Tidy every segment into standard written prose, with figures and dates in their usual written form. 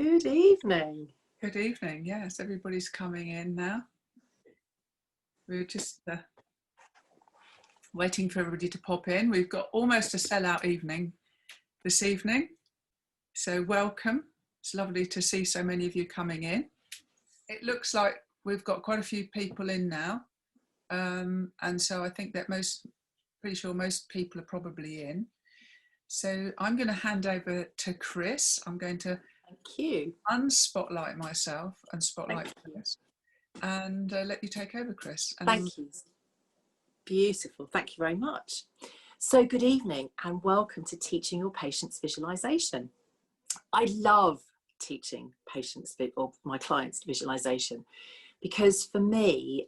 Good evening. Good evening. Yes, everybody's coming in now. We're just waiting for everybody to pop in. We've got almost a sellout evening this evening. So welcome. It's lovely to see so many of you coming in. It looks like we've got quite a few people in now. And so I think that pretty sure most people are probably in. So I'm going to hand over to Chris. I'm going to Thank you. unspotlight myself and spotlight Chris. And let you take over, Chris. And Thank you. Beautiful. Thank you very much. So good evening and welcome to Teaching Your Patients Visualization. I love teaching patients or my clients visualization because for me,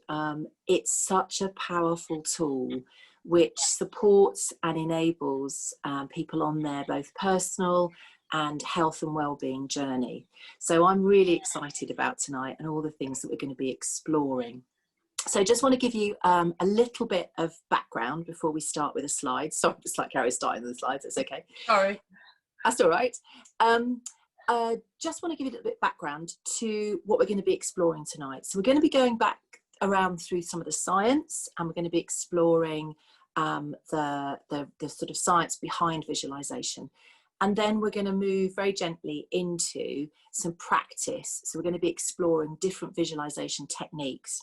it's such a powerful tool which supports and enables people on their both personal and health and well-being journey. So I'm really excited about tonight and all the things that we're going to be exploring. So I just want to give you a little bit of background before we start with the slides. Sorry, it's like Carrie's starting with the slides, it's okay. sorry. That's all right. Just want to give you a little bit of background to what we're going to be exploring tonight. So we're going to be going back around through some of the science, and we're going to be exploring the sort of science behind visualization. And then we're going to move very gently into some practice. So we're going to be exploring different visualization techniques.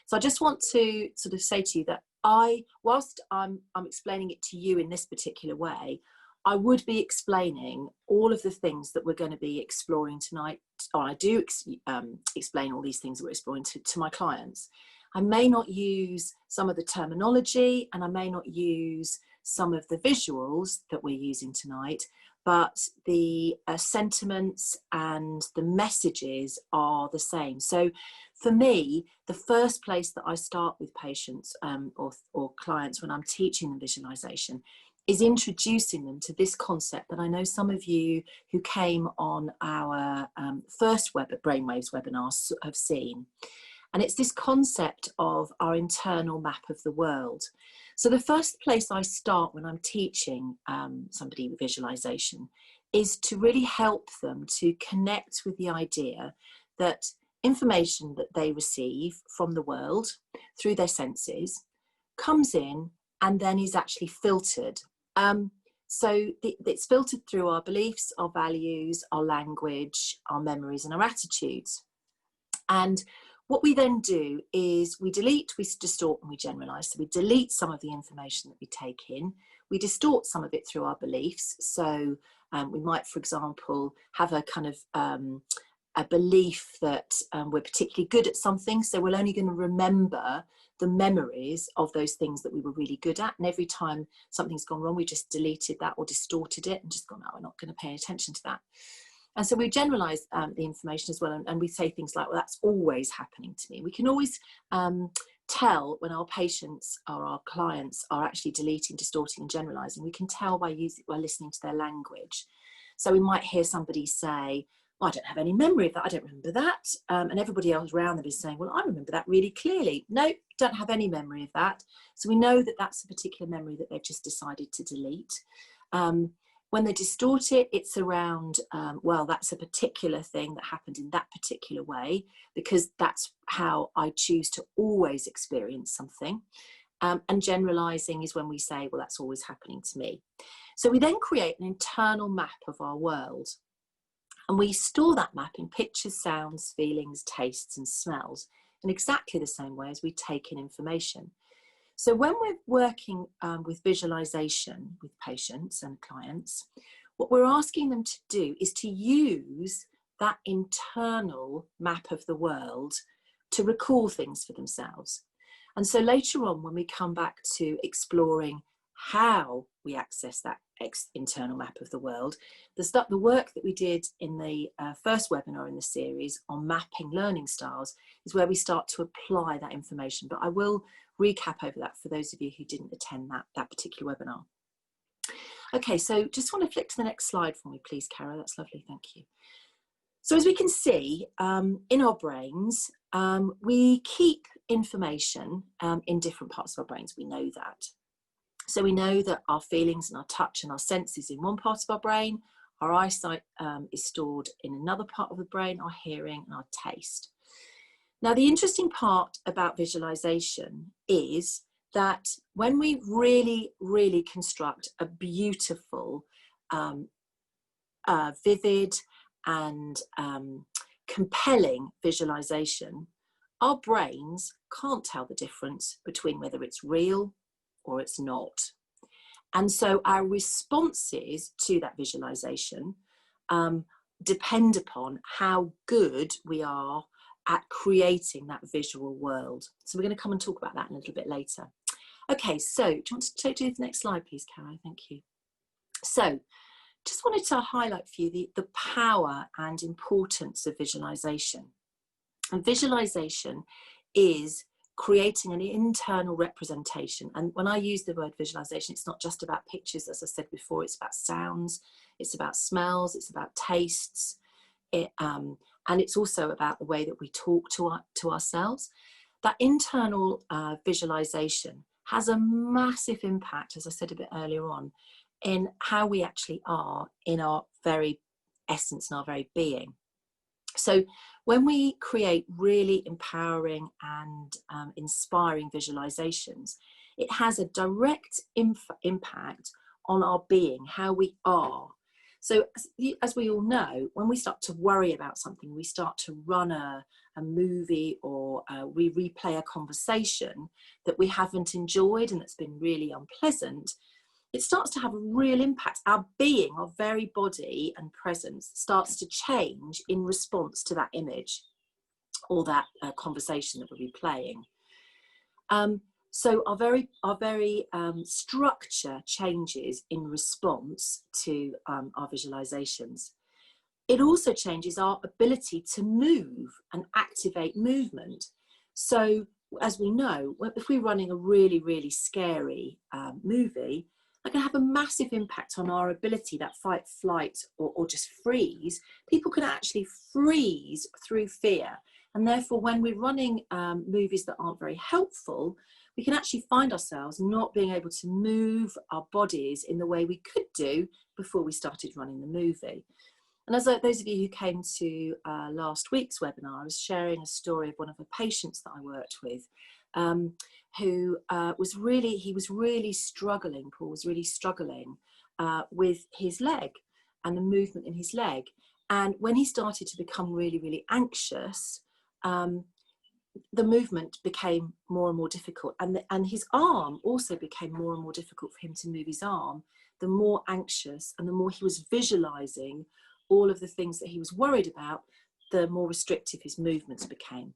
So I just want to sort of say to you that whilst I'm explaining it to you in this particular way, I would be explaining all of the things that we're going to be exploring tonight, or I do explain all these things that we're exploring to my clients. I may not use some of the terminology and I may not use some of the visuals that we're using tonight, but the sentiments and the messages are the same. So for me, the first place that I start with patients or clients when I'm teaching them visualization is introducing them to this concept that I know some of you who came on our first Brainwaves webinars have seen. And it's this concept of our internal map of the world. So the first place I start when I'm teaching somebody with visualization is to really help them to connect with the idea that information that they receive from the world through their senses comes in and then is actually filtered. So it's filtered through our beliefs, our values, our language, our memories and our attitudes. And what we then do is we delete, we distort and we generalize. So we delete some of the information that we take in. We distort some of it through our beliefs. So we might, for example, have a kind of a belief that we're particularly good at something. So we're only going to remember the memories of those things that we were really good at. And every time something's gone wrong, we just deleted that or distorted it and just gone, no, we're not going to pay attention to that. And so we generalize the information as well, and we say things like, well, that's always happening to me. We can always tell when our patients or our clients are actually deleting, distorting and generalizing. We can tell by listening to their language. So we might hear somebody say, well, I don't have any memory of that, I don't remember that. And everybody else around them is saying, well, I remember that really clearly. No, don't have any memory of that. So we know that that's a particular memory that they've just decided to delete. When they distort it, it's around, well, that's a particular thing that happened in that particular way, because that's how I choose to always experience something. And generalizing is when we say, well, that's always happening to me. So we then create an internal map of our world. And we store that map in pictures, sounds, feelings, tastes, and smells in exactly the same way as we take in information. So when we're working with visualization with patients and clients, what we're asking them to do is to use that internal map of the world to recall things for themselves. And so later on, when we come back to exploring how we access that internal map of the world, the work that we did in the first webinar in the series on mapping learning styles is where we start to apply that information. But I will recap over that for those of you who didn't attend that particular webinar. Okay, so just want to flick to the next slide for me, please, Cara. That's lovely, thank you. So as we can see, in our brains, we keep information in different parts of our brains. We know that. So we know that our feelings and our touch and our senses in one part of our brain, Our eyesight is stored in another part of the brain, our hearing and our taste. Now, the interesting part about visualization is that when we really, really construct a beautiful, vivid and compelling visualization, our brains can't tell the difference between whether it's real or it's not. And so our responses to that visualization depend upon how good we are at creating that visual world. So we're going to come and talk about that a little bit later. Okay, so do you want to do the next slide, please, Caro? Thank you. So just wanted to highlight for you the power and importance of visualization. And visualization is creating an internal representation. And when I use the word visualization, it's not just about pictures, as I said before, it's about sounds, it's about smells, it's about tastes, and it's also about the way that we talk to ourselves. That internal visualization has a massive impact, as I said a bit earlier on, in how we actually are in our very essence and our very being. So when we create really empowering and inspiring visualizations, it has a direct impact on our being, how we are. So as we all know, when we start to worry about something, we start to run a movie, or we replay a conversation that we haven't enjoyed and that's been really unpleasant, it starts to have a real impact. Our being, our very body and presence starts to change in response to that image or that conversation that we're replaying. So our very structure changes in response to our visualizations. It also changes our ability to move and activate movement. So as we know, if we're running a really, really scary movie, that can have a massive impact on our ability, that fight, flight, or just freeze. People can actually freeze through fear. And therefore, when we're running movies that aren't very helpful, we can actually find ourselves not being able to move our bodies in the way we could do before we started running the movie. And as those of you who came to last week's webinar, I was sharing a story of one of the patients that I worked with, who was really struggling, Paul was really struggling with his leg and the movement in his leg. And when he started to become really, really anxious, the movement became more and more difficult, and his arm also became more and more difficult for him to move his arm. The more anxious and the more he was visualizing all of the things that he was worried about, the more restrictive his movements became.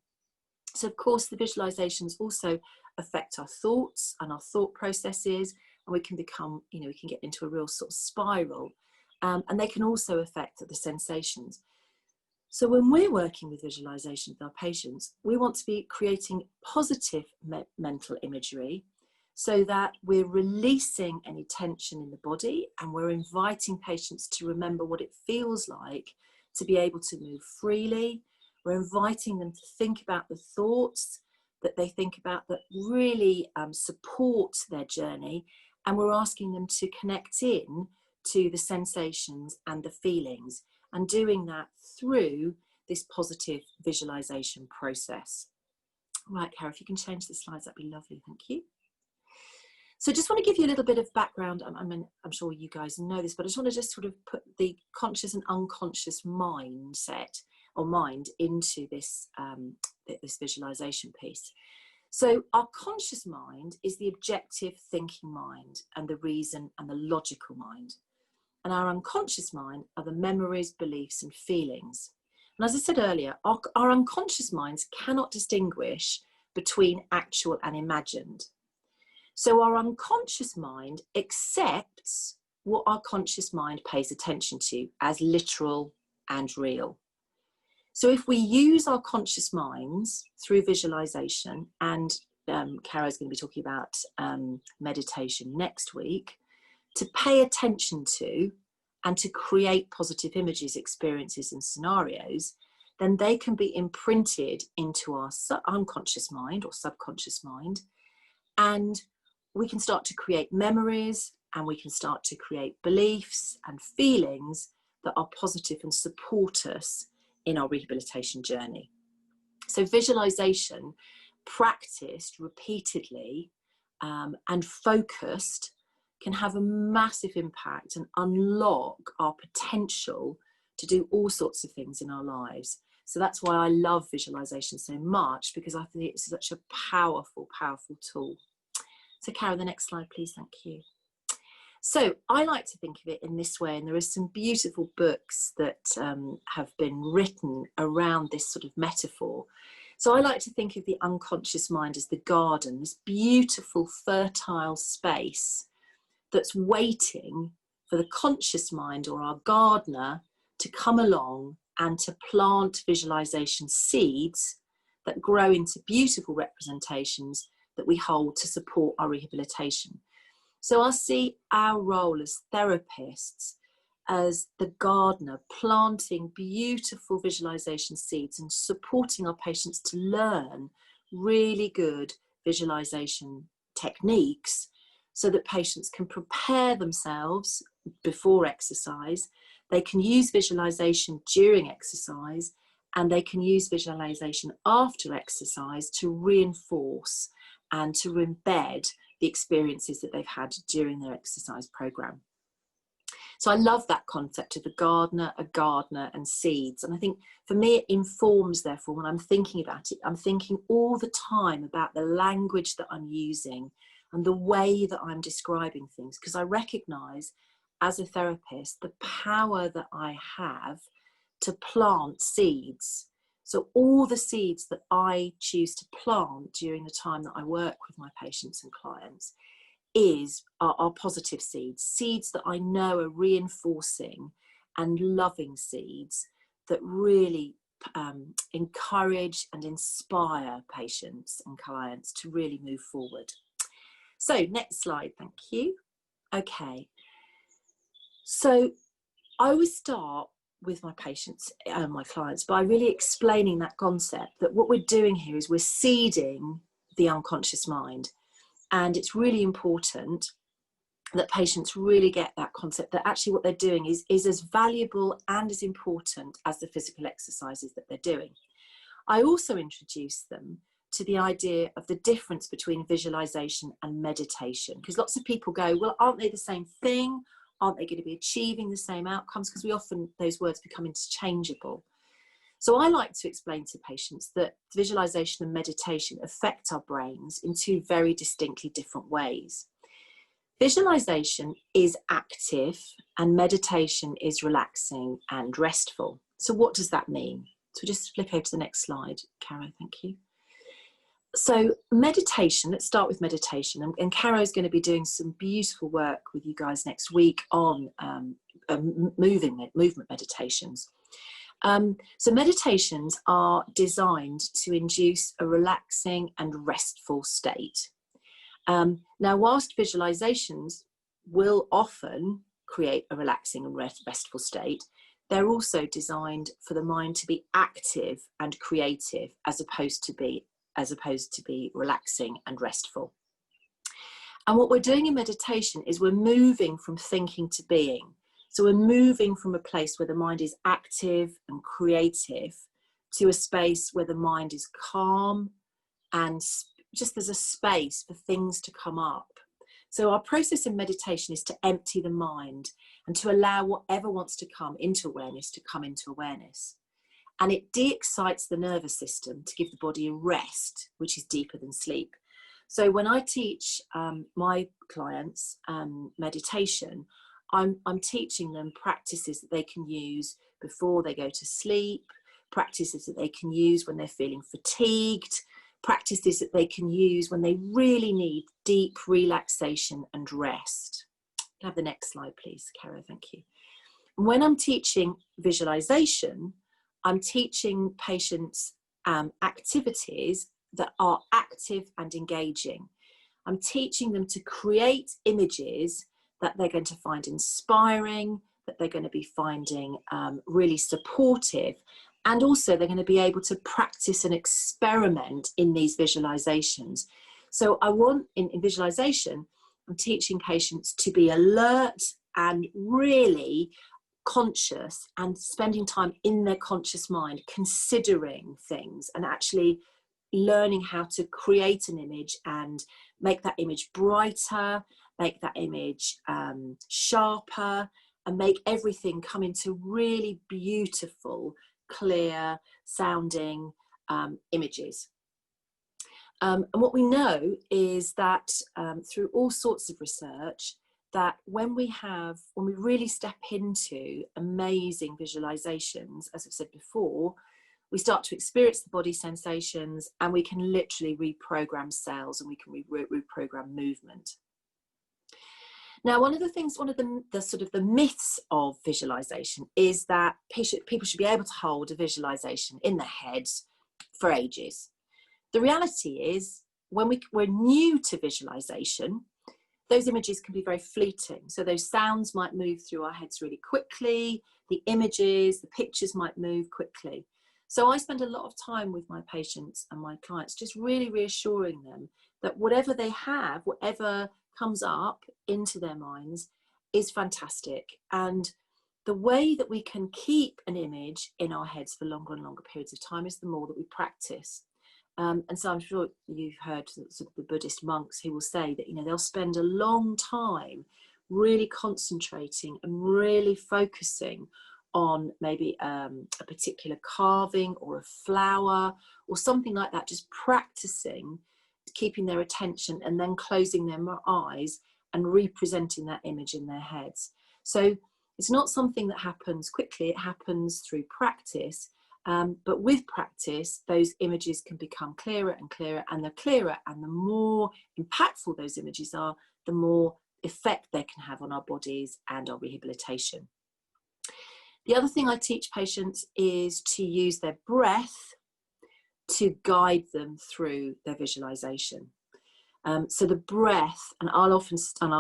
So of course the visualizations also affect our thoughts and our thought processes, and we can become, we can get into a real sort of spiral, and they can also affect the sensations. So when we're working with visualization with our patients, we want to be creating positive mental imagery so that we're releasing any tension in the body, and we're inviting patients to remember what it feels like to be able to move freely. We're inviting them to think about the thoughts that they think about that really support their journey, and we're asking them to connect in to the sensations and the feelings, and doing that through this positive visualization process. Right, Cara, if you can change the slides, that'd be lovely, thank you. So just want to give you a little bit of background. I'm sure you guys know this, but I just want to just sort of put the conscious and unconscious mindset or mind into this, this visualization piece. So our conscious mind is the objective thinking mind and the reason and the logical mind. And our unconscious mind are the memories, beliefs and feelings. And as I said earlier, our unconscious minds cannot distinguish between actual and imagined. So our unconscious mind accepts what our conscious mind pays attention to as literal and real. So if we use our conscious minds through visualization, and Cara's going to be talking about meditation next week, to pay attention to and to create positive images, experiences and scenarios, then they can be imprinted into our unconscious mind or subconscious mind, and we can start to create memories, and we can start to create beliefs and feelings that are positive and support us in our rehabilitation journey. So visualization, practiced repeatedly and focused, can have a massive impact and unlock our potential to do all sorts of things in our lives. So that's why I love visualization so much, because I think it's such a powerful, powerful tool. So Cara, the next slide, please. Thank you. So I like to think of it in this way, and there are some beautiful books that have been written around this sort of metaphor. So I like to think of the unconscious mind as the garden, this beautiful, fertile space that's waiting for the conscious mind, or our gardener, to come along and to plant visualization seeds that grow into beautiful representations that we hold to support our rehabilitation. So I see our role as therapists as the gardener, planting beautiful visualization seeds and supporting our patients to learn really good visualization techniques, so that patients can prepare themselves before exercise, they can use visualization during exercise, and they can use visualization after exercise to reinforce and to embed the experiences that they've had during their exercise program. So I love that concept of a gardener, and seeds. And I think for me, it informs, therefore, when I'm thinking about it, I'm thinking all the time about the language that I'm using and the way that I'm describing things, because I recognize as a therapist the power that I have to plant seeds. So all the seeds that I choose to plant during the time that I work with my patients and clients are positive seeds, seeds that I know are reinforcing and loving seeds that really encourage and inspire patients and clients to really move forward. So next slide, thank you. Okay, so I always start with my patients and my clients by really explaining that concept, that what we're doing here is we're seeding the unconscious mind. And it's really important that patients really get that concept, that actually what they're doing is as valuable and as important as the physical exercises that they're doing. I also introduce them to the idea of the difference between visualization and meditation, because lots of people go, well, aren't they the same thing? Aren't they going to be achieving the same outcomes? Because we often, those words become interchangeable. So I like to explain to patients that visualization and meditation affect our brains in two very distinctly different ways. Visualization is active and meditation is relaxing and restful. So what does that mean? So just flip over to the next slide, Caro, thank you. So meditation, let's start with meditation. And Caro's going to be doing some beautiful work with you guys next week on movement meditations. So meditations are designed to induce a relaxing and restful state. Now, whilst visualizations will often create a relaxing and restful state, they're also designed for the mind to be active and creative, as opposed to be relaxing and restful. And what we're doing in meditation is we're moving from thinking to being. So we're moving from a place where the mind is active and creative to a space where the mind is calm and just there's a space for things to come up. So our process in meditation is to empty the mind and to allow whatever wants to come into awareness to come into awareness. And it de-excites the nervous system to give the body a rest, which is deeper than sleep. So when I teach my clients meditation, I'm teaching them practices that they can use before they go to sleep, practices that they can use when they're feeling fatigued, practices that they can use when they really need deep relaxation and rest. Can I have the next slide, please, Caro? Thank you. When I'm teaching visualization, I'm teaching patients activities that are active and engaging. I'm teaching them to create images that they're going to find inspiring, that they're going to be finding really supportive, and also they're going to be able to practice and experiment in these visualizations. So I want, in visualization, I'm teaching patients to be alert and really conscious and spending time in their conscious mind, considering things and actually learning how to create an image and make that image brighter, make that image sharper, and make everything come into really beautiful, clear sounding images. And what we know is that through all sorts of research, that when we really step into amazing visualizations, as I've said before, we start to experience the body sensations, and we can literally reprogram cells, and we can reprogram movement. Now, one of the sort of the myths of visualization is that people should be able to hold a visualization in their heads for ages. The reality is, when we're new to visualization, those images can be very fleeting. So those sounds might move through our heads really quickly. The images, the pictures might move quickly. So I spend a lot of time with my patients and my clients, just really reassuring them that whatever they have, whatever comes up into their minds, is fantastic. And the way that we can keep an image in our heads for longer and longer periods of time is the more that we practice. And so I'm sure you've heard sort of the Buddhist monks who will say that, you know, they'll spend a long time really concentrating and really focusing on maybe a particular carving or a flower or something like that, just practicing keeping their attention and then closing their eyes and representing that image in their heads. So it's not something that happens quickly, it happens through practice. But with practice, those images can become clearer and clearer, and the clearer and the more impactful those images are, the more effect they can have on our bodies and our rehabilitation. The other thing I teach patients is to use their breath to guide them through their visualization. So the breath, and I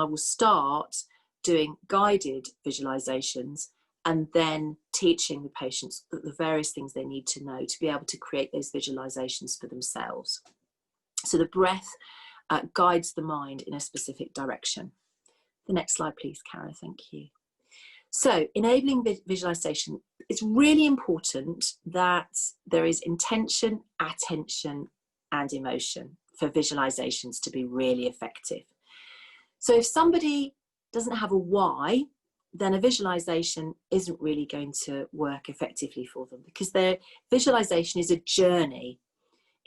will start doing guided visualizations and then teaching the patients the various things they need to know to be able to create those visualizations for themselves. So the breath guides the mind in a specific direction. The next slide, please, Cara, thank you. So enabling visualization, it's really important that there is intention, attention, and emotion for visualizations to be really effective. So if somebody doesn't have a why, then a visualization isn't really going to work effectively for them, because their visualization is a journey.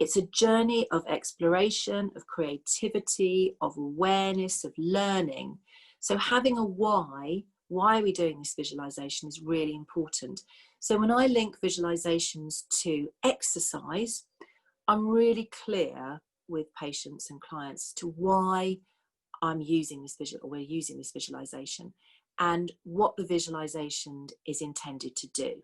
It's a journey of exploration, of creativity, of awareness, of learning. So having a why are we doing this visualization, is really important. So when I link visualizations to exercise, I'm really clear with patients and clients to why we're using this visualization and what the visualization is intended to do.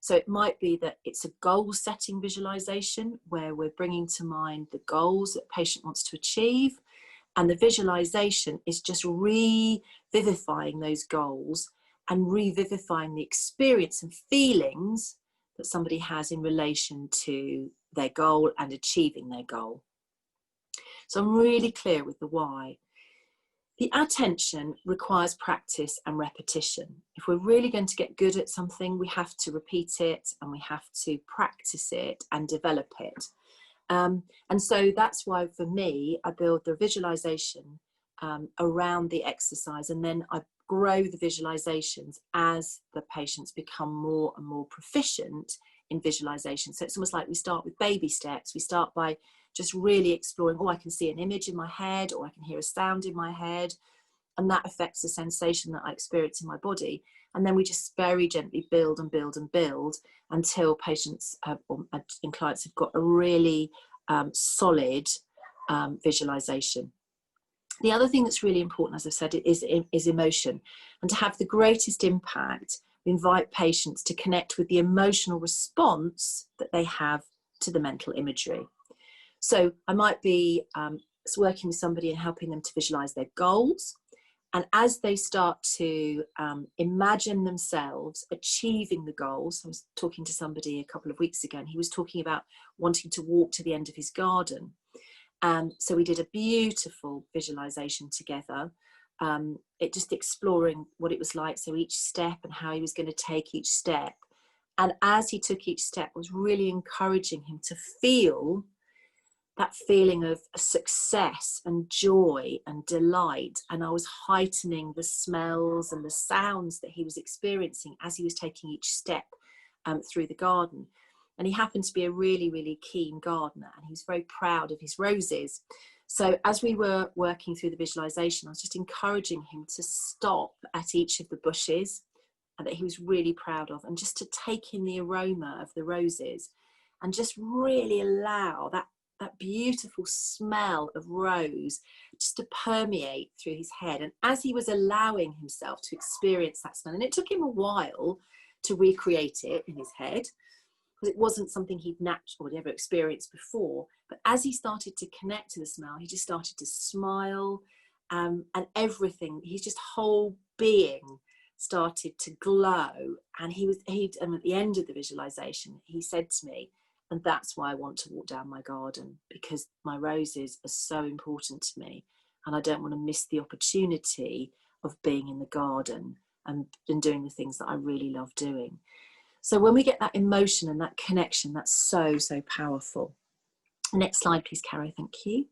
So it might be that it's a goal setting visualization where we're bringing to mind the goals that the patient wants to achieve, and the visualization is just revivifying those goals and revivifying the experience and feelings that somebody has in relation to their goal and achieving their goal. So I'm really clear with the why. The attention requires practice and repetition. If we're really going to get good at something, we have to repeat it and we have to practice it and develop it. And so that's why for me, I build the visualization around the exercise, and then I grow the visualizations as the patients become more and more proficient in visualization. So it's almost like we start with baby steps. We start by just really exploring, oh, I can see an image in my head, or I can hear a sound in my head, and that affects the sensation that I experience in my body. And then we just very gently build and build and build until patients and clients have got a really solid visualization. The other thing that's really important, as I've said, is emotion. And to have the greatest impact, we invite patients to connect with the emotional response that they have to the mental imagery. So I might be working with somebody and helping them to visualize their goals. And as they start to imagine themselves achieving the goals, I was talking to somebody a couple of weeks ago, and he was talking about wanting to walk to the end of his garden. So we did a beautiful visualization together. it just exploring what it was like. So each step and how he was going to take each step. And as he took each step, was really encouraging him to feel that feeling of success and joy and delight. And I was heightening the smells and the sounds that he was experiencing as he was taking each step through the garden. And he happened to be a really, really keen gardener, and he was very proud of his roses. So as we were working through the visualization, I was just encouraging him to stop at each of the bushes that he was really proud of, and just to take in the aroma of the roses and just really allow that beautiful smell of rose just to permeate through his head. And as he was allowing himself to experience that smell, and it took him a while to recreate it in his head, because it wasn't something he'd naturally ever experienced before, but as he started to connect to the smell, he just started to smile, and everything, his just whole being started to glow. And and at the end of the visualization, he said to me, and that's why I want to walk down my garden, because my roses are so important to me, and I don't want to miss the opportunity of being in the garden and doing the things that I really love doing. So when we get that emotion and that connection, that's so, so powerful. Next slide, please, Caro. Thank you.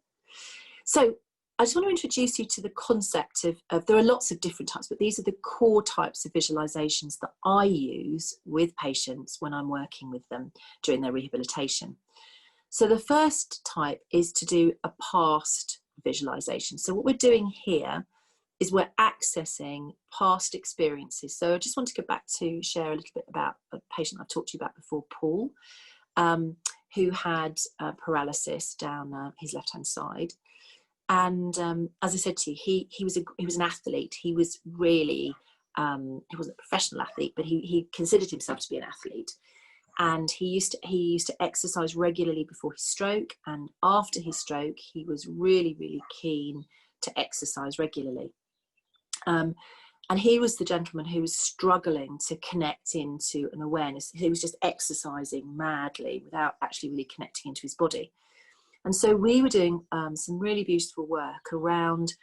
So I just want to introduce you to the concept of there are lots of different types, but these are the core types of visualizations that I use with patients when I'm working with them during their rehabilitation. So the first type is to do a past visualization. So what we're doing here is we're accessing past experiences. So I just want to go back to share a little bit about a patient I've talked to you about before, Paul, who had paralysis down his left-hand side. And as I said to you, he was an athlete. He was really, he wasn't a professional athlete, but he considered himself to be an athlete. And he used to exercise regularly before his stroke, and after his stroke, he was really, really keen to exercise regularly. And he was the gentleman who was struggling to connect into an awareness. He was just exercising madly without actually really connecting into his body. And so we were doing some really beautiful work around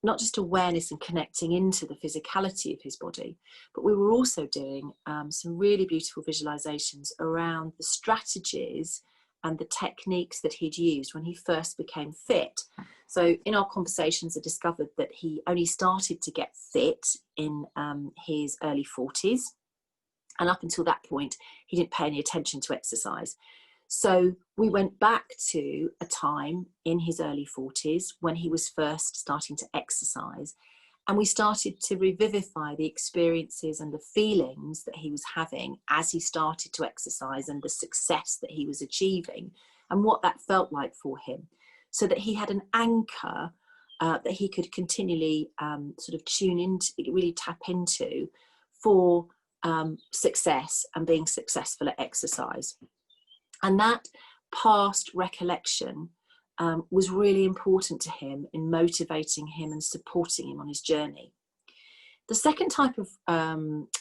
not just awareness and connecting into the physicality of his body, but we were also doing some really beautiful visualizations around the strategies and the techniques that he'd used when he first became fit. So in our conversations, I discovered that he only started to get fit in his early 40s. And up until that point, he didn't pay any attention to exercise. So we went back to a time in his early 40s when he was first starting to exercise, and we started to revivify the experiences and the feelings that he was having as he started to exercise, and the success that he was achieving and what that felt like for him, so that he had an anchor that he could continually sort of tune into, really tap into for success and being successful at exercise. And that past recollection was really important to him in motivating him and supporting him on his journey. The second type of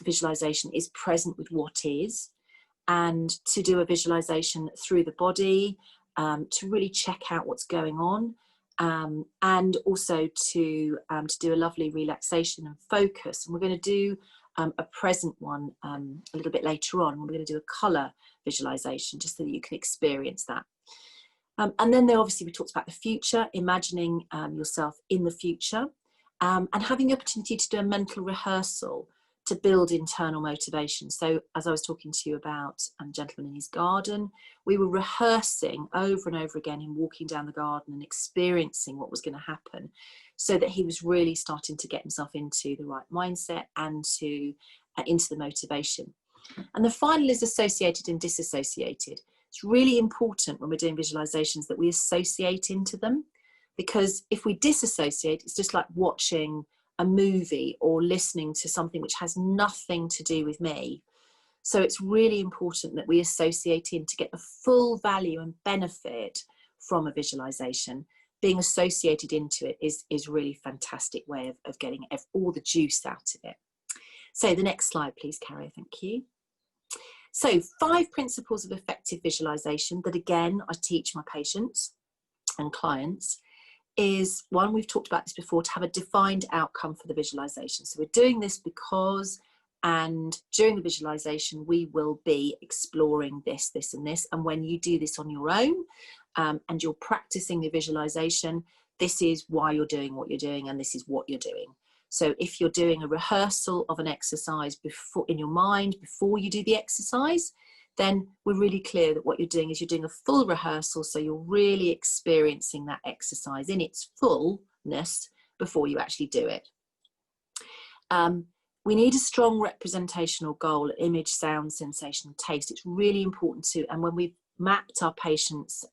visualization is present with what is, and to do a visualization through the body to really check out what's going on, and also to do a lovely relaxation and focus. And we're going to do a present one a little bit later on. We're going to do a colour visualization just so that you can experience that. And then obviously we talked about the future, imagining yourself in the future, and having the opportunity to do a mental rehearsal to build internal motivation. So as I was talking to you about Gentleman in His Garden, we were rehearsing over and over again him walking down the garden and experiencing what was going to happen, so that he was really starting to get himself into the right mindset and into the motivation. And the final is associated and disassociated. It's really important when we're doing visualizations that we associate into them, because if we disassociate, it's just like watching a movie or listening to something which has nothing to do with me. So it's really important that we associate in to get the full value and benefit from a visualization. Being associated into it is really a fantastic way of getting all the juice out of it. So the next slide, please, Caro. Thank you. So 5 principles of effective visualization that, again, I teach my patients and clients is, one, we've talked about this before, to have a defined outcome for the visualization. So we're doing this because, and during the visualization, we will be exploring this, this, and this. And when you do this on your own, and you're practicing the visualization, this is why you're doing what you're doing, and this is what you're doing. So if you're doing a rehearsal of an exercise before in your mind before you do the exercise, then we're really clear that what you're doing is you're doing a full rehearsal, so you're really experiencing that exercise in its fullness before you actually do it. We need a strong representational goal, image, sound, sensation, taste. It's really important to, and when we've mapped our patients'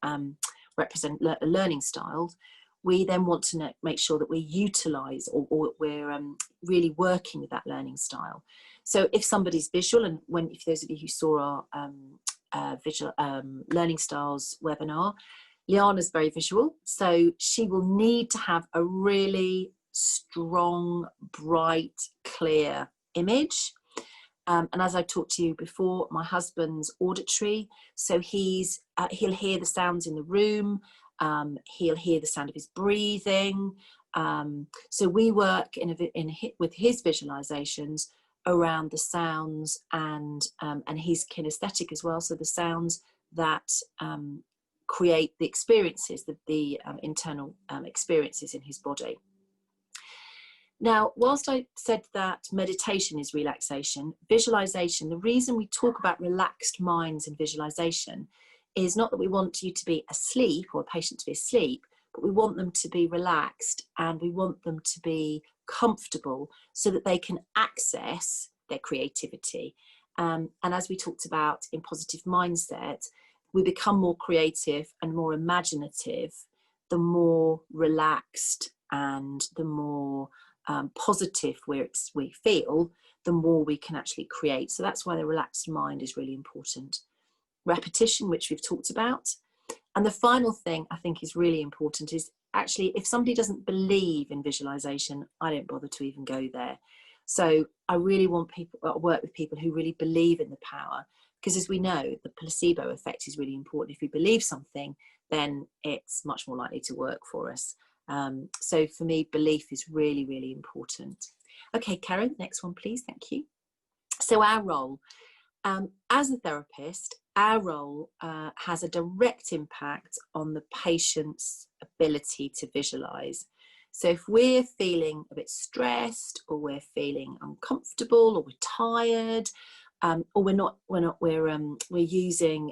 learning styles, we then want to make sure that we utilise or we're really working with that learning style. So if somebody's visual, and if those of you who saw our visual learning styles webinar, Liana's very visual, so she will need to have a really strong, bright, clear image. And as I talked to you before, my husband's auditory, so he'll hear the sounds in the room, he'll hear the sound of his breathing. So we work with his visualizations around the sounds and his kinesthetic as well, so the sounds that create the experiences, the internal experiences in his body. Now, whilst I said that meditation is relaxation, visualization, the reason we talk about relaxed minds in visualization is not that we want you to be asleep or a patient to be asleep, but we want them to be relaxed and we want them to be comfortable so that they can access their creativity. And as we talked about in positive mindset, we become more creative and more imaginative the more relaxed and the more positive we feel, the more we can actually create. So that's why the relaxed mind is really important. Repetition, which we've talked about. And the final thing I think is really important is actually, if somebody doesn't believe in visualization, I don't bother to even go there. So I really want people to work with people who really believe in the power, because as we know, the placebo effect is really important. If we believe something, then it's much more likely to work for us. So for me, belief is really, really important. Okay, Karen, next one, please. Thank you. So our role as a therapist, our role has a direct impact on the patient's ability to visualize. So if we're feeling a bit stressed, or we're feeling uncomfortable, or we're tired, or we're using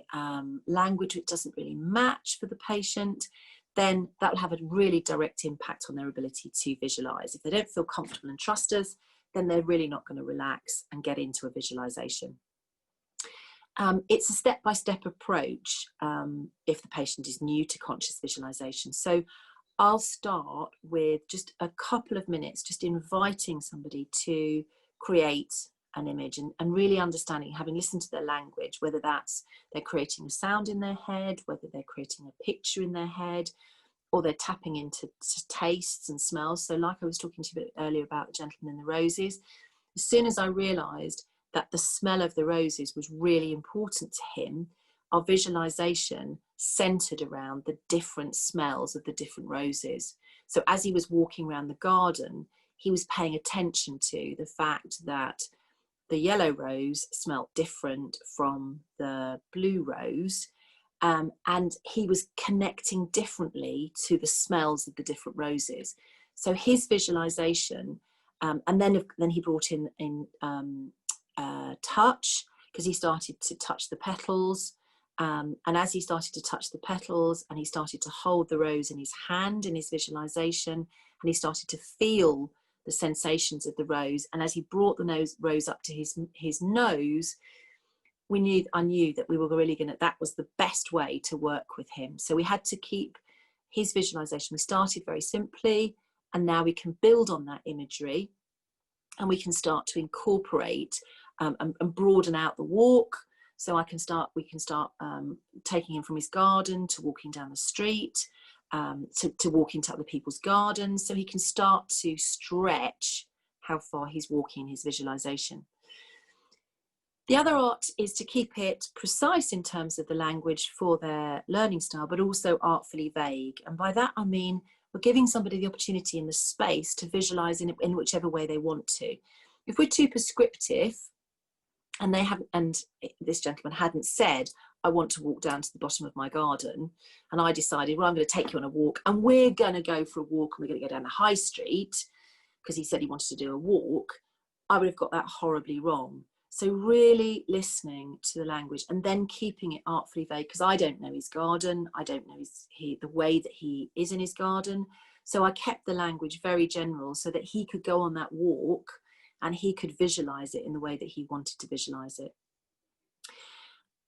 language which doesn't really match for the patient, then that will have a really direct impact on their ability to visualize. If they don't feel comfortable and trust us, then they're really not going to relax and get into a visualization. It's a step-by-step approach if the patient is new to conscious visualization. So I'll start with just a couple of minutes, just inviting somebody to create an image and really understanding, having listened to their language, whether that's they're creating a sound in their head, whether they're creating a picture in their head, or they're tapping into tastes and smells. So like I was talking to you a bit earlier about the gentleman in the roses, as soon as I realized that the smell of the roses was really important to him, our visualization centered around the different smells of the different roses. So as he was walking around the garden, he was paying attention to the fact that the yellow rose smelled different from the blue rose, and he was connecting differently to the smells of the different roses. So his visualization, and then he brought in touch, because he started to touch the petals, and as he started to touch the petals and he started to hold the rose in his hand in his visualization, and he started to feel the sensations of the rose, and as he brought the rose up to his nose, I knew that we were really that was the best way to work with him. So we had to keep his visualization. We started very simply, and now we can build on that imagery, and we can start to incorporate and broaden out the walk. So we can start taking him from his garden to walking down the street, to walk into other people's gardens, so he can start to stretch how far he's walking in his visualization. The other art is to keep it precise in terms of the language for their learning style, but also artfully vague. And by that I mean, we're giving somebody the opportunity in the space to visualize in whichever way they want to. If we're too prescriptive, and this gentleman hadn't said, I want to walk down to the bottom of my garden, and I decided, well, I'm going to take you on a walk, and we're going to go for a walk, and we're going to go down the high street, because he said he wanted to do a walk, I would have got that horribly wrong. So really listening to the language and then keeping it artfully vague, because I don't know his garden, I don't know the way that he is in his garden. So I kept the language very general so that he could go on that walk and he could visualize it in the way that he wanted to visualize it.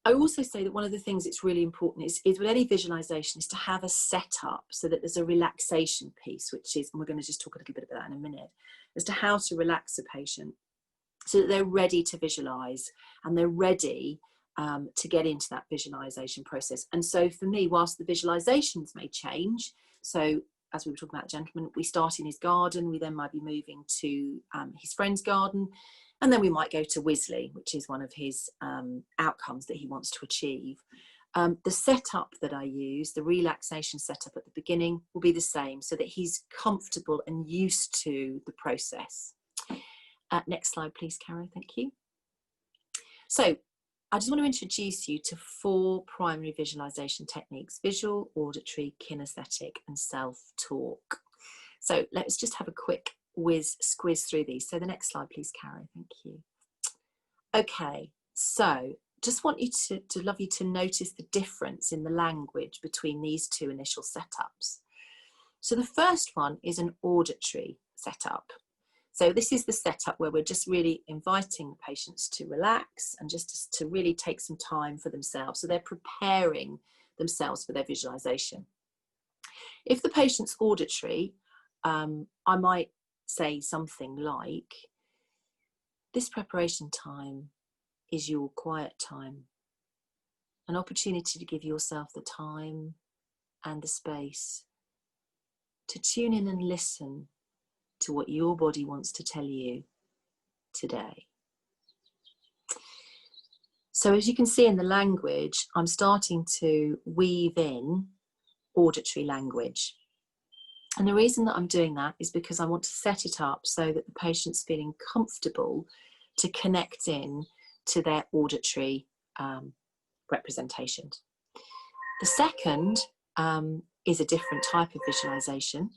I also say that one of the things that's really important is with any visualization is to have a setup so that there's a relaxation piece, which is, and we're going to just talk a little bit about that in a minute, as to how to relax a patient so that they're ready to visualize and they're ready to get into that visualization process. And so for me, whilst the visualizations may change, so as we were talking about the gentleman, we start in his garden, we then might be moving to his friend's garden, and then we might go to Wisley, which is one of his outcomes that he wants to achieve. The setup that I use, the relaxation setup at the beginning, will be the same so that he's comfortable and used to the process. Next slide, please, Caro, thank you. So I just want to introduce you to 4 primary visualization techniques: visual, auditory, kinesthetic, and self-talk. So let's just have a quick squiz through these. So the next slide, please, Caro, thank you. Okay, so just want you to love you to notice the difference in the language between these 2 initial setups. So the first one is an auditory setup. So this is the setup where we're just really inviting the patients to relax and just to really take some time for themselves. So they're preparing themselves for their visualization. If the patient's auditory, I might say something like, this preparation time is your quiet time, an opportunity to give yourself the time and the space to tune in and listen to what your body wants to tell you today. So as you can see in the language, I'm starting to weave in auditory language. And the reason that I'm doing that is because I want to set it up so that the patient's feeling comfortable to connect in to their auditory representations. The second is a different type of visualization.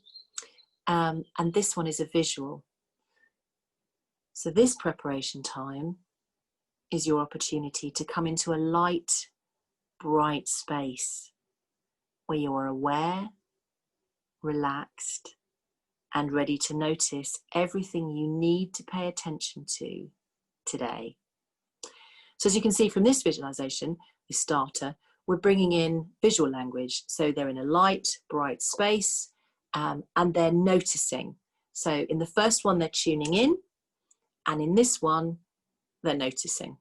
And this one is a visual. So this preparation time is your opportunity to come into a light, bright space where you are aware, relaxed, and ready to notice everything you need to pay attention to today. So as you can see from this visualization, the starter, we're bringing in visual language. So they're in a light, bright space, and they're noticing. So in the first one, they're tuning in, and in this one, they're noticing.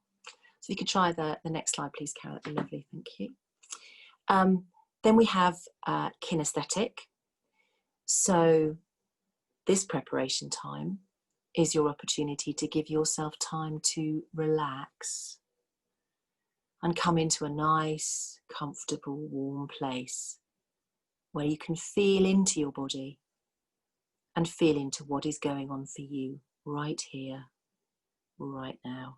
So you could try the next slide, please, Carol. That'd be lovely, thank you. Then we have kinesthetic. So this preparation time is your opportunity to give yourself time to relax and come into a nice, comfortable, warm place where you can feel into your body and feel into what is going on for you right here, right now.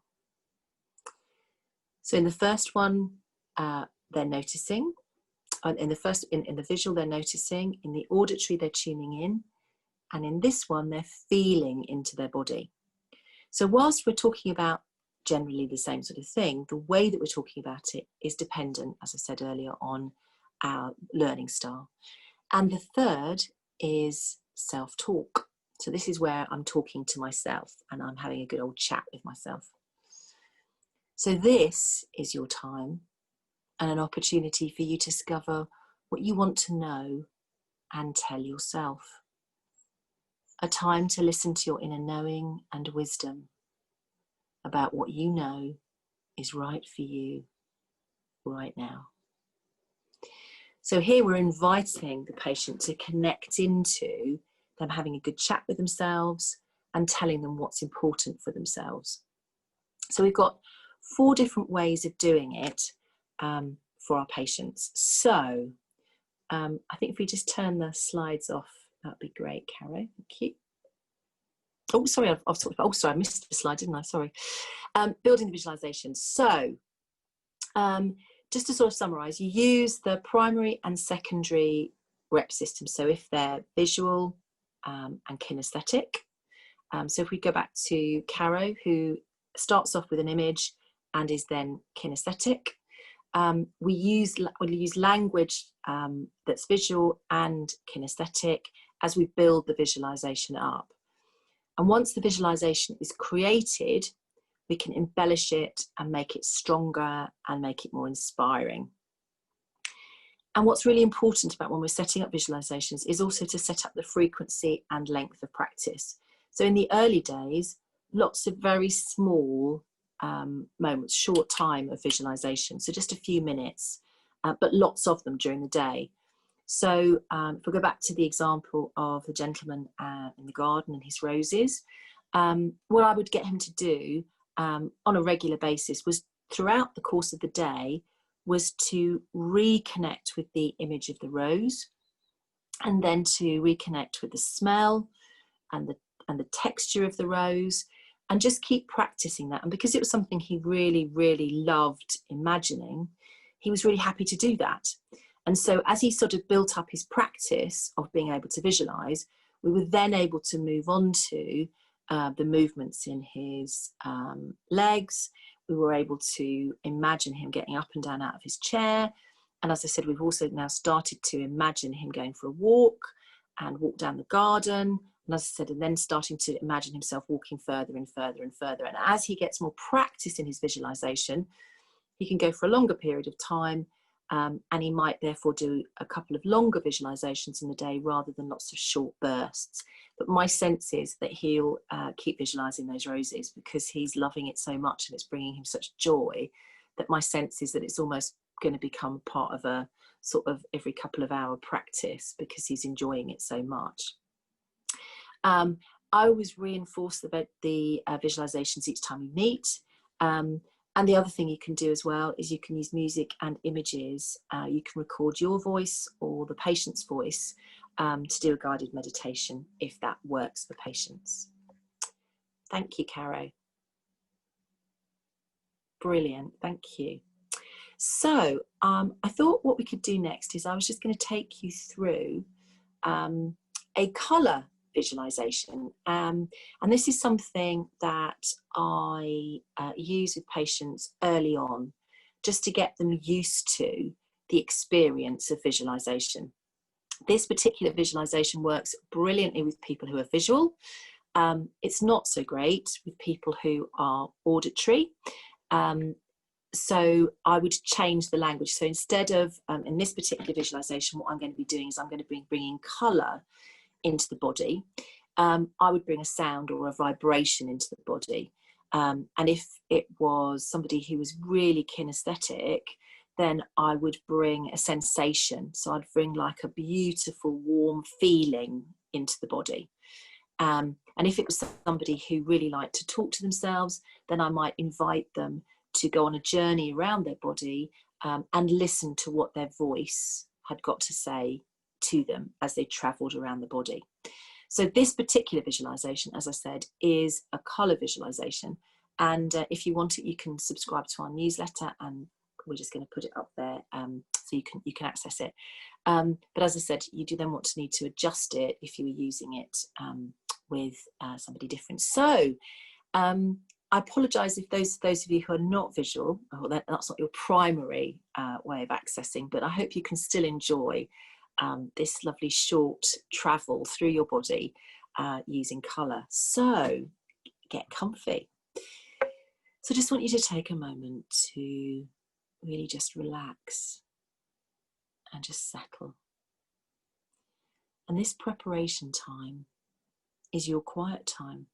So in the first one, they're noticing. In the visual, they're noticing. In the auditory, they're tuning in. And in this one, they're feeling into their body. So whilst we're talking about generally the same sort of thing, the way that we're talking about it is dependent, as I said earlier, on our learning style. And the third is self-talk. So this is where I'm talking to myself and I'm having a good old chat with myself. So this is your time and an opportunity for you to discover what you want to know and tell yourself. A time to listen to your inner knowing and wisdom about what you know is right for you right now. So here we're inviting the patient to connect into them having a good chat with themselves and telling them what's important for themselves. So we've got 4 different ways of doing it for our patients. So I think if we just turn the slides off, that'd be great, Caro. Thank you. Oh, sorry, I've talked about, oh, sorry, I missed the slide, didn't I? Sorry. Building the visualization. So just to sort of summarize, you use the primary and secondary rep systems. So if they're visual and kinesthetic. So if we go back to Caro, who starts off with an image and is then kinesthetic, we'll use language that's visual and kinesthetic as we build the visualization up. And once the visualization is created, we can embellish it and make it stronger and make it more inspiring. And what's really important about when we're setting up visualizations is also to set up the frequency and length of practice. So in the early days, lots of very small moments, short time of visualization, so just a few minutes, but lots of them during the day. So if we go back to the example of the gentleman in the garden and his roses, what I would get him to do on a regular basis was, throughout the course of the day, was to reconnect with the image of the rose, and then to reconnect with the smell and the texture of the rose, and just keep practicing that. And because it was something he really, really loved imagining, he was really happy to do that. And so as he sort of built up his practice of being able to visualize, we were then able to move on to the movements in his legs. We were able to imagine him getting up and down out of his chair. And as I said, we've also now started to imagine him going for a walk and walk down the garden. And as I said, and then starting to imagine himself walking further and further and further. And as he gets more practice in his visualization, he can go for a longer period of time. And he might therefore do a couple of longer visualizations in the day rather than lots of short bursts. But my sense is that he'll keep visualizing those roses because he's loving it so much and it's bringing him such joy, that my sense is that it's almost going to become part of a sort of every couple of hour practice because he's enjoying it so much. I always reinforce the visualizations each time we meet. And the other thing you can do as well is you can use music and images. You can record your voice or the patient's voice to do a guided meditation if that works for patients. Thank you, Caro. Brilliant, thank you. So I thought what we could do next is I was just going to take you through a colour visualization, and this is something that I use with patients early on just to get them used to the experience of visualization. This particular visualization works brilliantly with people who are visual. It's not so great with people who are auditory. So I would change the language. So instead of, in this particular visualization, what I'm going to be doing is I'm going to be bringing colour into the body. I would bring a sound or a vibration into the body. And if it was somebody who was really kinesthetic, then I would bring a sensation. So I'd bring like a beautiful, warm feeling into the body. And if it was somebody who really liked to talk to themselves, then I might invite them to go on a journey around their body and listen to what their voice had got to say to them as they travelled around the body. So this particular visualization, as I said, is a colour visualization. And if you want it, you can subscribe to our newsletter, and we're just going to put it up there so you can access it. But as I said, you do then need to adjust it if you were using it with somebody different. So I apologise if those of you who are not visual, that's not your primary way of accessing, but I hope you can still enjoy this lovely short travel through your body using colour. So get comfy. So just want you to take a moment to really just relax and just settle. And this preparation time is your quiet time.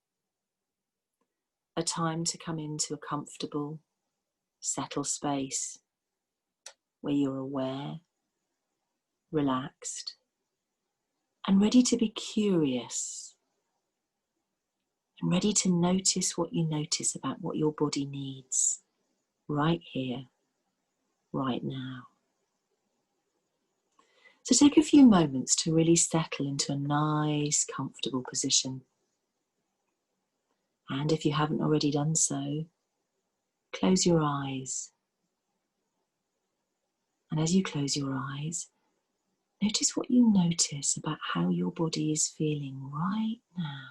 A time to come into a comfortable, settled space where you're aware, relaxed, and ready to be curious, and ready to notice what you notice about what your body needs right here, right now. So take a few moments to really settle into a nice, comfortable position. And if you haven't already done so, close your eyes. And as you close your eyes, notice what you notice about how your body is feeling right now.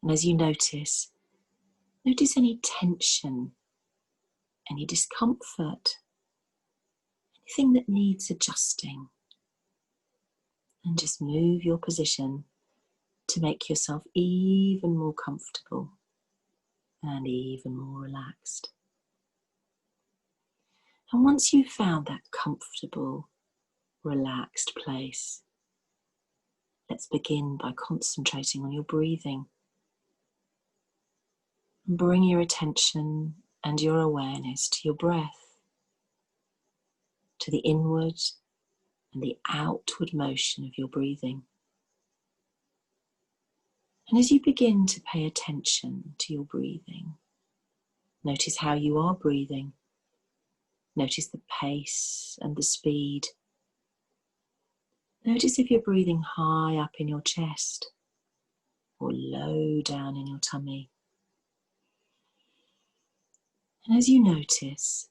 And as you notice any tension, any discomfort, anything that needs adjusting. And just move your position to make yourself even more comfortable and even more relaxed. And once you've found that comfortable, relaxed place, let's begin by concentrating on your breathing. And bring your attention and your awareness to your breath, to the inward and the outward motion of your breathing. And as you begin to pay attention to your breathing, notice how you are breathing. Notice the pace and the speed. Notice if you're breathing high up in your chest or low down in your tummy. And as you notice,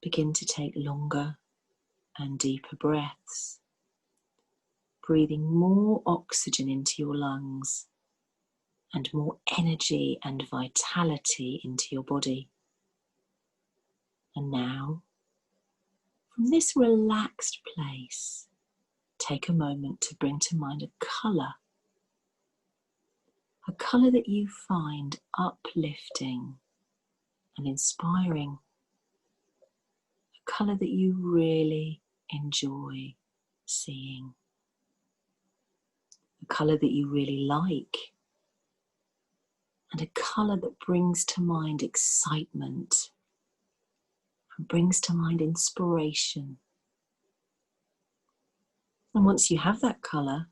begin to take longer and deeper breaths, breathing more oxygen into your lungs and more energy and vitality into your body. And now, from this relaxed place, take a moment to bring to mind a colour that you find uplifting and inspiring, a colour that you really enjoy seeing, a colour that you really like, and a colour that brings to mind excitement and brings to mind inspiration. And once you have that colour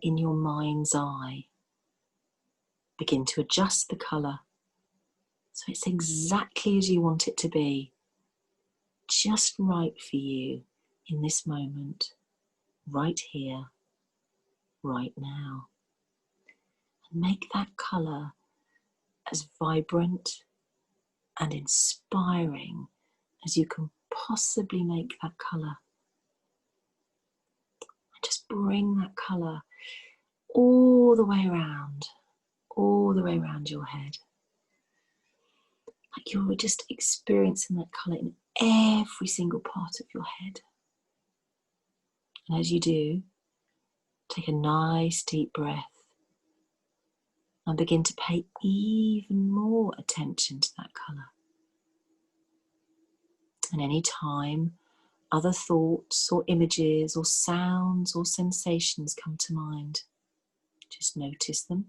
in your mind's eye, begin to adjust the colour so it's exactly as you want it to be, just right for you in this moment, right here, right now. And make that colour as vibrant and inspiring as you can possibly make that colour. And just bring that colour all the way around your head. Like you're just experiencing that colour in every single part of your head. And as you do, take a nice deep breath and begin to pay even more attention to that colour. And any time other thoughts or images or sounds or sensations come to mind, just notice them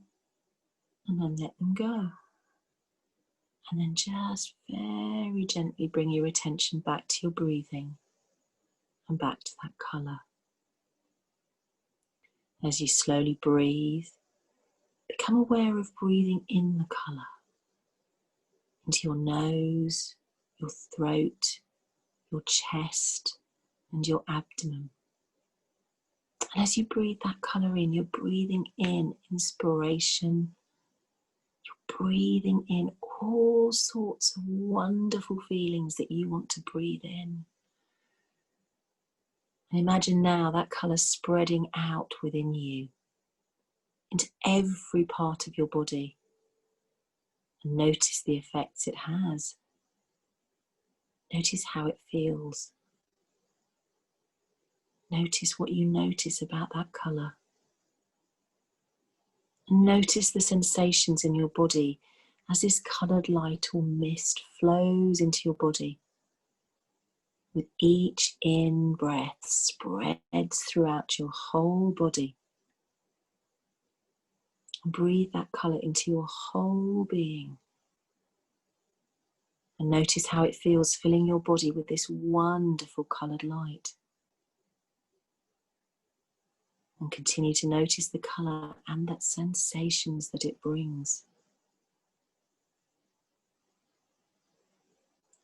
and then let them go. And then just very gently bring your attention back to your breathing and back to that colour. As you slowly breathe, become aware of breathing in the colour, into your nose, your throat, your chest, and your abdomen. And as you breathe that colour in, you're breathing in inspiration. You're breathing in all sorts of wonderful feelings that you want to breathe in. And imagine now that colour spreading out within you, into every part of your body. And notice the effects it has. Notice how it feels. Notice what you notice about that colour. And notice the sensations in your body as this coloured light or mist flows into your body. With each in-breath spreads throughout your whole body. And breathe that colour into your whole being. And notice how it feels filling your body with this wonderful coloured light. And continue to notice the colour and the sensations that it brings.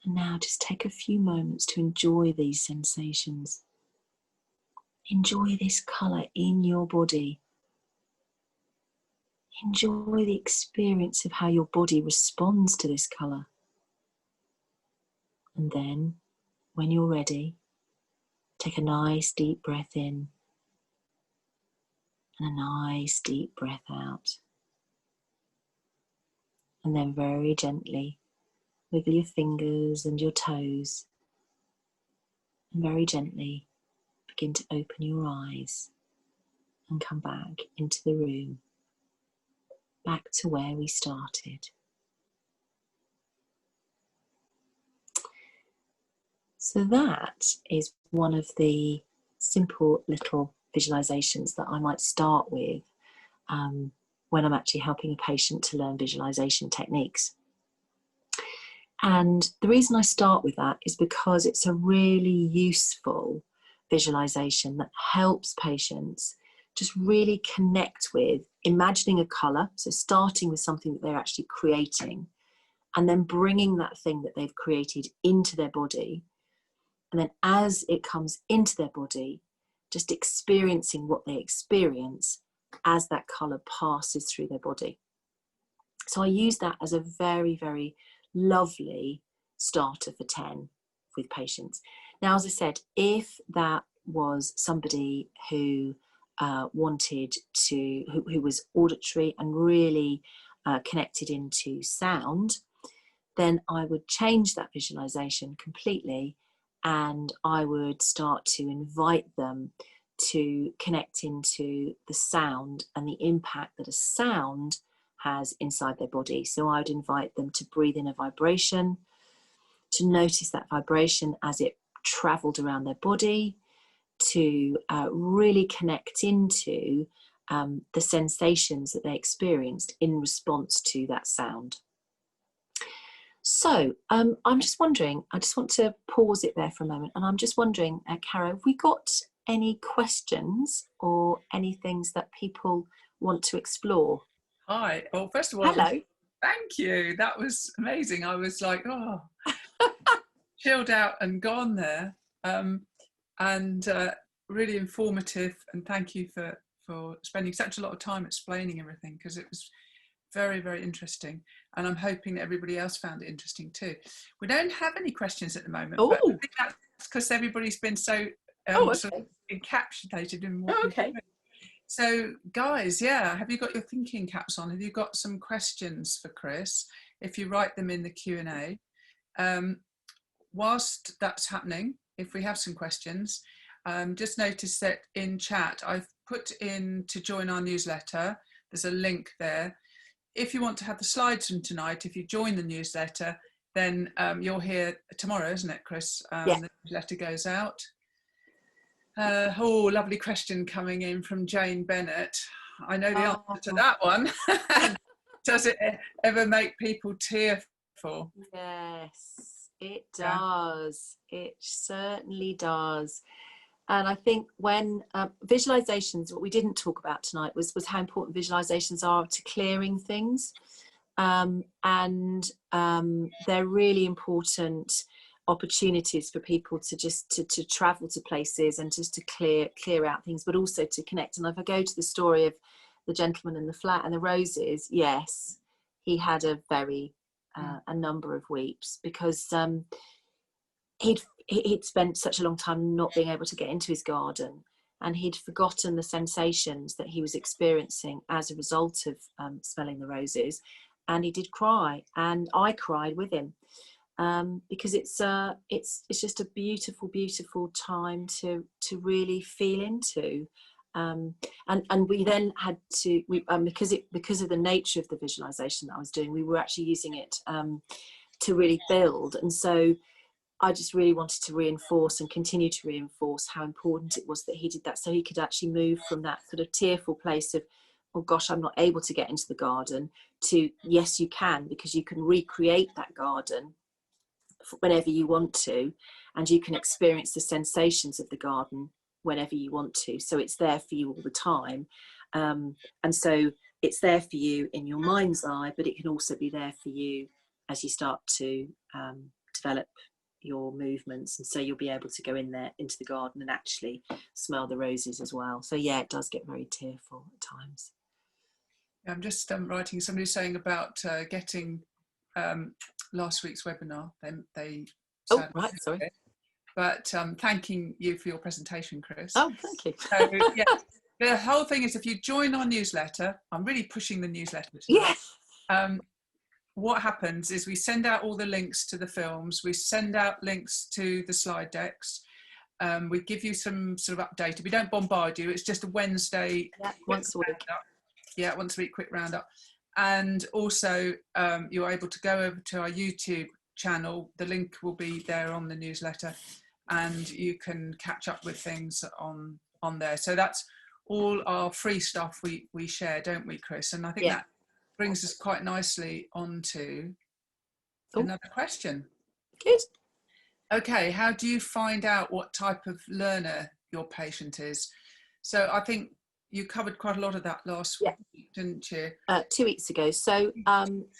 And now just take a few moments to enjoy these sensations. Enjoy this colour in your body. Enjoy the experience of how your body responds to this colour. And then, when you're ready, take a nice deep breath in and a nice deep breath out. And then very gently wiggle your fingers and your toes. And very gently begin to open your eyes and come back into the room, back to where we started. So that is one of the simple little visualizations that I might start with when I'm actually helping a patient to learn visualization techniques. And the reason I start with that is because it's a really useful visualization that helps patients just really connect with imagining a colour, so starting with something that they're actually creating, and then bringing that thing that they've created into their body. And then as it comes into their body, just experiencing what they experience as that colour passes through their body. So I use that as a very, very lovely starter for 10 with patients. Now, as I said, if that was somebody who wanted to, who was auditory and really connected into sound, then I would change that visualization completely, and I would start to invite them to connect into the sound and the impact that a sound has inside their body. So I would invite them to breathe in a vibration, to notice that vibration as it travelled around their body, to really connect into the sensations that they experienced in response to that sound. So I'm just wondering, I just want to pause it there for a moment, and I'm just wondering, Cara, have we got any questions or any things that people want to explore? Hi. Well, first of all, hello. Thank you. That was amazing. I was like, oh, chilled out and gone there. And really informative. And thank you for spending such a lot of time explaining everything, because it was very, very interesting. And I'm hoping that everybody else found it interesting too. We don't have any questions at the moment, but I think that's because everybody's been so sort of encapsulated in what we're doing. So guys, yeah, have you got your thinking caps on? Have you got some questions for Chris? If you write them in the Q&A. Whilst that's happening, if we have some questions, just notice that in chat, I've put in to join our newsletter. There's a link there. If you want to have the slides from tonight, if you join the newsletter, then you'll hear tomorrow, isn't it, Chris? Yeah. The newsletter goes out. Oh, lovely question coming in from Jane Bennett. I know the answer to that one. Does it ever make people tearful? Yes, it does. It certainly does. And I think when visualizations, what we didn't talk about tonight was how important visualizations are to clearing things. They're really important opportunities for people to just to travel to places and just to clear out things, but also to connect. And if I go to the story of the gentleman in the flat and the roses, yes, he had a very a number of weeps, because he'd spent such a long time not being able to get into his garden, and he'd forgotten the sensations that he was experiencing as a result of smelling the roses, and he did cry, and I cried with him, because it's just a beautiful time to really feel into, and we then had to because of the nature of the visualization that I was doing, we were actually using it to really build, and so I just really wanted to reinforce and continue to reinforce how important it was that he did that, so he could actually move from that sort of tearful place of, oh gosh, I'm not able to get into the garden, to yes, you can, because you can recreate that garden whenever you want to, and you can experience the sensations of the garden whenever you want to. So it's there for you all the time. And so it's there for you in your mind's eye, but it can also be there for you as you start to develop your movements, and so you'll be able to go in there into the garden and actually smell the roses as well. So yeah, it does get very tearful at times. I'm just writing, somebody saying about getting last week's webinar. They oh right, sorry. But thanking you for your presentation, Chris. Oh, thank you. So, yeah, the whole thing is, if you join our newsletter, I'm really pushing the newsletter tonight. Yes. What happens is we send out all the links to the films, we send out links to the slide decks, we give you some sort of update. We don't bombard you, it's just a Wednesday. Yeah, once a week. Roundup. Yeah, once a week, quick roundup. And also you're able to go over to our YouTube channel. The link will be there on the newsletter, and you can catch up with things on there. So that's all our free stuff we share, don't we, Chris? And I think that brings us quite nicely onto another question. Good. Okay, how do you find out what type of learner your patient is? So I think you covered quite a lot of that last week, didn't you? 2 weeks ago. So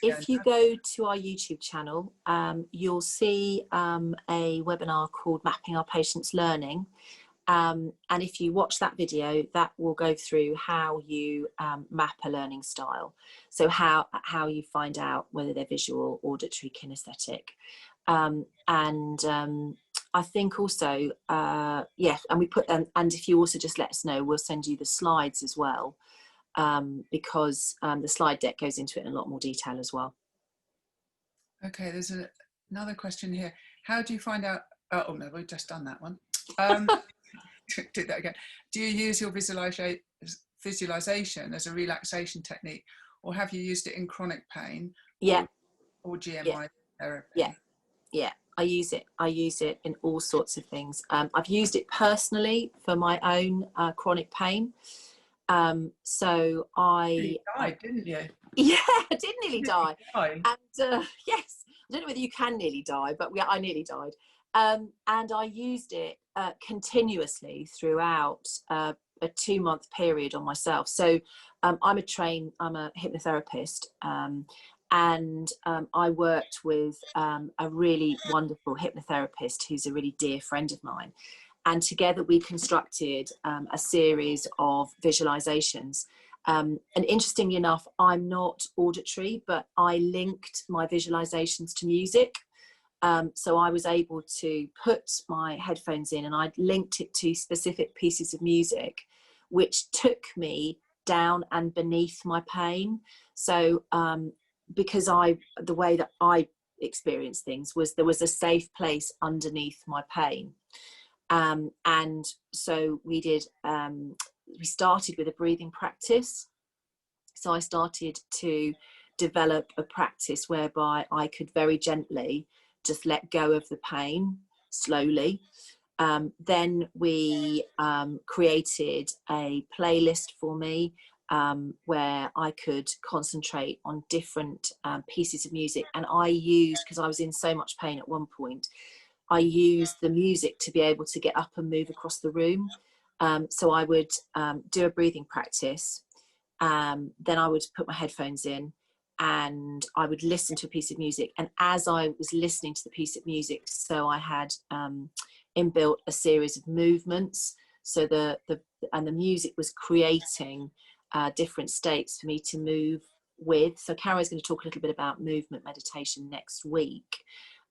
if you go to our YouTube channel, you'll see a webinar called Mapping Our Patients' Learning. And if you watch that video, that will go through how you map a learning style. So how you find out whether they're visual, auditory, kinesthetic. I think also, and we put, and if you also just let us know, we'll send you the slides as well, because the slide deck goes into it in a lot more detail as well. Okay, there's another question here. How do you find out, oh no, we've just done that one. Do that again. Do you use your visualization as a relaxation technique, or have you used it in chronic pain? Or GMI therapy? Yeah, I use it in all sorts of things. I've used it personally for my own chronic pain. So you died, didn't you? Yeah, I did nearly die. And yes, I don't know whether you can nearly die, but I nearly died. And I used it continuously throughout a 2-month period on myself. So I'm a hypnotherapist, and I worked with a really wonderful hypnotherapist who's a really dear friend of mine. And together we constructed a series of visualizations. And interestingly enough, I'm not auditory, but I linked my visualizations to music. So I was able to put my headphones in and I linked it to specific pieces of music, which took me down and beneath my pain. So because the way that I experienced things was there was a safe place underneath my pain. And so we started with a breathing practice. So I started to develop a practice whereby I could very gently just let go of the pain slowly. Then we created a playlist for me where I could concentrate on different pieces of music. And I used, because I was in so much pain at one point, I used the music to be able to get up and move across the room. So I would do a breathing practice. Then I would put my headphones in and I would listen to a piece of music. And as I was listening to the piece of music, so I had inbuilt a series of movements. So the music was creating different states for me to move with. So Carol's going to talk a little bit about movement meditation next week.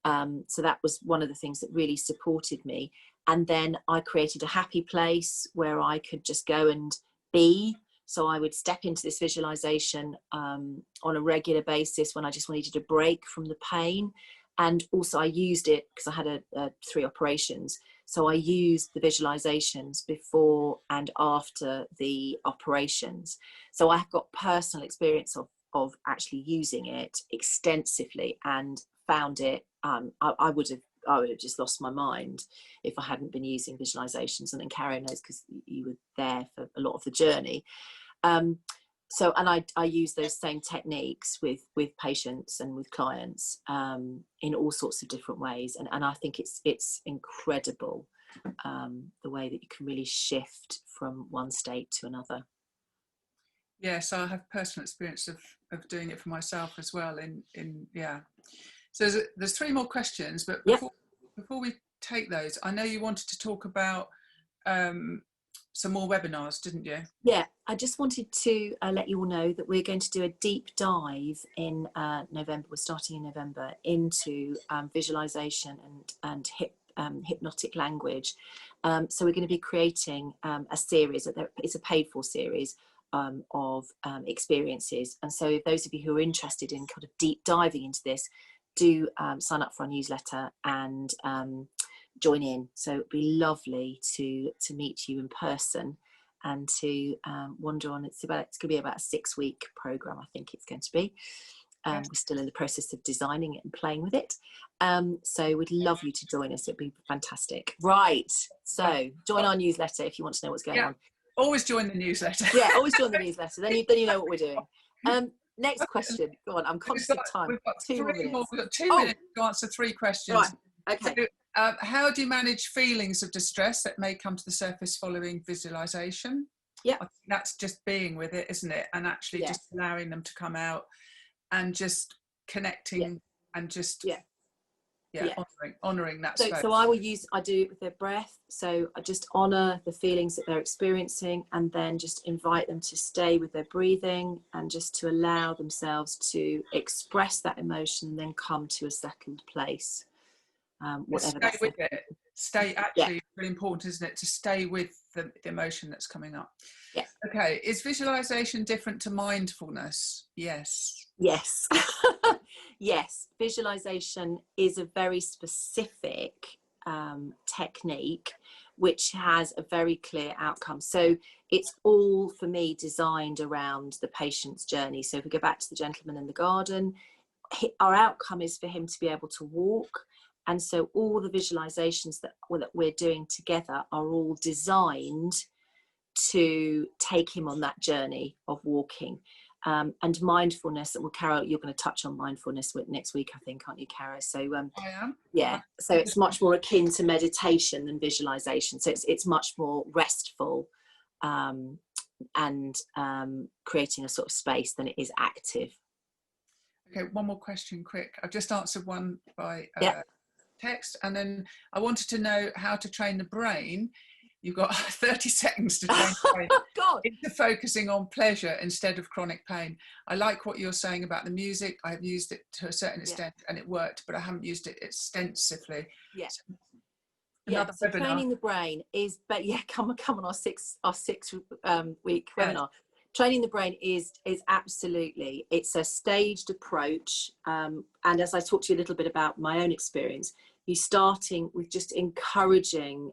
So that was one of the things that really supported me. And then I created a happy place where I could just go and be. So I would step into this visualization on a regular basis when I just needed a break from the pain. And also I used it because I had 3 operations. So I used the visualizations before and after the operations. So I've got personal experience of actually using it extensively and found it, I would have just lost my mind if I hadn't been using visualizations. And then Karen knows because you were there for a lot of the journey. So, and I use those same techniques with patients and with clients in all sorts of different ways. And I think it's incredible the way that you can really shift from one state to another. Yes, I have personal experience of doing it for myself as well. So there's 3 more questions, but Yep. before we take those, I know you wanted to talk about some more webinars, didn't you? Yeah, I just wanted to let you all know that we're going to do a deep dive in November. We're starting in November into visualization and hypnotic language. So we're going to be creating a series. It's a paid for series of experiences. And so those of you who are interested in kind of deep diving into this, do sign up for our newsletter and join in. So it'd be lovely to meet you in person and to wander on. It's going to be about a 6-week program, I think it's going to be. We're still in the process of designing it and playing with it. So we'd love you to join us. It'd be fantastic. Right. So join our newsletter if you want to know what's going on. Always join the newsletter. Yeah, always join the newsletter. Then you know what we're doing. Next question. Go on. I'm conscious of time. We've got 2 more minutes. We've got 2 minutes to answer 3 questions. Right. Okay. So, how do you manage feelings of distress that may come to the surface following visualization? Yeah. I think that's just being with it, isn't it? And actually just allowing them to come out and just connecting and just honoring that space. So I do it with their breath. So I just honor the feelings that they're experiencing, and then just invite them to stay with their breathing and just to allow themselves to express that emotion and then come to a settled place. Whatever stay with it. Stay, actually, it's really important, isn't it, to stay with the emotion that's coming up. Yeah. Okay. Is visualization different to mindfulness? Yes. Yes. Yes. Visualization is a very specific technique which has a very clear outcome. So it's all, for me, designed around the patient's journey. So if we go back to the gentleman in the garden, our outcome is for him to be able to walk. And so all the visualizations that we're doing together are all designed to take him on that journey of walking. And mindfulness, and Carol, you're going to touch on mindfulness next week, I think, aren't you, Carol? So I am. Yeah, so it's much more akin to meditation than visualization. So it's much more restful and creating a sort of space than it is active. Okay, one more question, quick. I've just answered one by text, and then I wanted to know how to train the brain. You've got 30 seconds to train the brain into focusing on pleasure instead of chronic pain. I like what you're saying about the music. I've used it to a certain extent and it worked, but I haven't used it extensively. Yeah. So training the brain is, but come on our six week webinar. Training the brain is absolutely, it's a staged approach. And as I talked to you a little bit about my own experience, you starting with just encouraging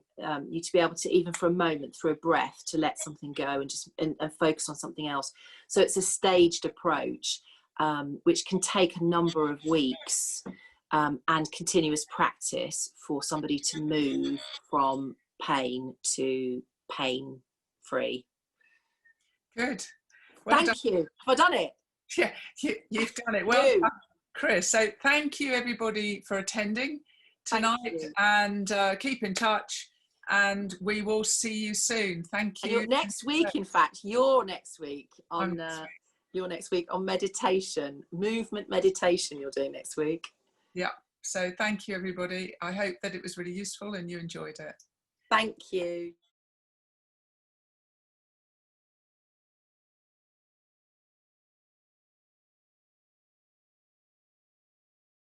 you to be able to, even for a moment, through a breath, to let something go and just and focus on something else. So it's a staged approach, which can take a number of weeks and continuous practice for somebody to move from pain to pain free. Good. Well thank you. Have I done it? Yeah, you've done it. Well done, Chris. So thank you, everybody, for attending tonight, and keep in touch, and we will see you soon. Thank you. And next week, in fact, you're next week on meditation, movement meditation you're doing next week. Yeah. So thank you, everybody. I hope that it was really useful and you enjoyed it. Thank you.